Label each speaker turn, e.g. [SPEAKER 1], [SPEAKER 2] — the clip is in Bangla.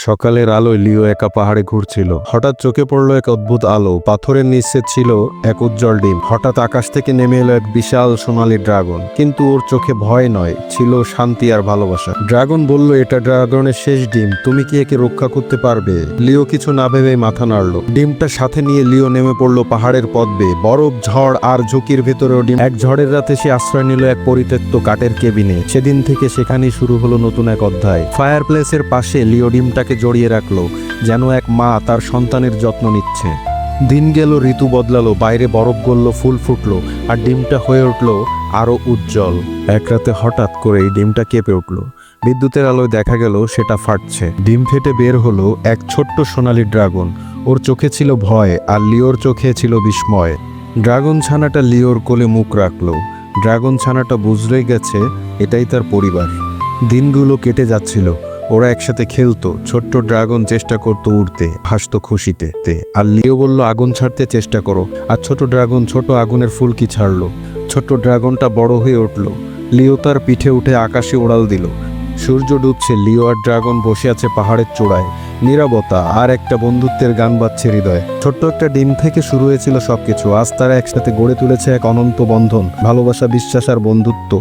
[SPEAKER 1] সকালের আলোয় লিও একা পাহাড়ে ঘুরছিল। হঠাৎ চোখে পড়ল এক অদ্ভুত আলো। পাথরের নিচে ছিল এক উজ্জ্বল ডিম। হঠাৎ আকাশ থেকে নেমে এলো এক বিশাল সোনালী ড্রাগন। কিন্তু ওর চোখে ভয় নয়, ছিল শান্তি আর ভালোবাসা। ড্রাগন বলল, এটা ড্রাগনের শেষ ডিম, তুমি কি একে রক্ষা করতে পারবে? লিও কিছু না ভেবে মাথা নাড়ল। ডিমটা সাথে নিয়ে লিও নেমে পড়ল পাহাড়ের পথ বেয়ে। বরফ, ঝড় আর ঝুঁকির ভেতরেও ডিম। এক ঝড়ের রাতে সে আশ্রয় নিল এক পরিত্যক্ত কাঠের কেবিনে। সেদিন থেকে সেখানেই শুরু হলো নতুন এক অধ্যায়। ফায়ার প্লেসের পাশে লিও ডিমটাকে জড়িয়ে রাখলো, যেন এক মা তার সন্তানের যত্ন নিচ্ছে। দিন গেল, ঋতু বদলালো, বাইরে বরফ গলল, ফুল ফুটলো, আর ডিমটা হয়ে উঠল আরো উজ্জ্বল। এক রাতে হঠাৎ করেই ডিমটা কেঁপে উঠল। বিদ্যুতের আলোয় দেখা গেল সেটা ফাটছে। ডিম ফেটে বের হলো এক ছোট্ট সোনালী ড্রাগন। ওর চোখে ছিল ভয়, আর লিওর চোখে ছিল বিস্ময়। ড্রাগন ছানাটা লিওর কোলে মুখ রাখলো। ড্রাগন ছানাটা বুঝলেই গেছে এটাই তার পরিবার। দিনগুলো কেটে যাচ্ছিল, ওরা একসাথে খেলতো। ছোট্ট ড্রাগন চেষ্টা করতো উড়তে, হাসতো খুশিতে। আর লিও বলল, আগুন ছাড়তে চেষ্টা করো। আর ছোট ড্রাগন ছোট আগুনের ফুলকি ছাড়লো। ছোট্ট ড্রাগনটা বড় হয়ে উঠল। লিও তার পিঠে উঠে আকাশে উড়াল দিল। সূর্য ডুবছে, লিও আর ড্রাগন বসে আছে পাহাড়ের চূড়ায়। নীরবতা আর একটা বন্ধুত্বের গান বাজছে হৃদয়ে। ছোট্ট একটা ডিম থেকে শুরু হয়েছিল সবকিছু। আজ তারা একসাথে গড়ে তুলেছে এক অনন্ত বন্ধন, ভালোবাসা, বিশ্বাস আর বন্ধুত্ব।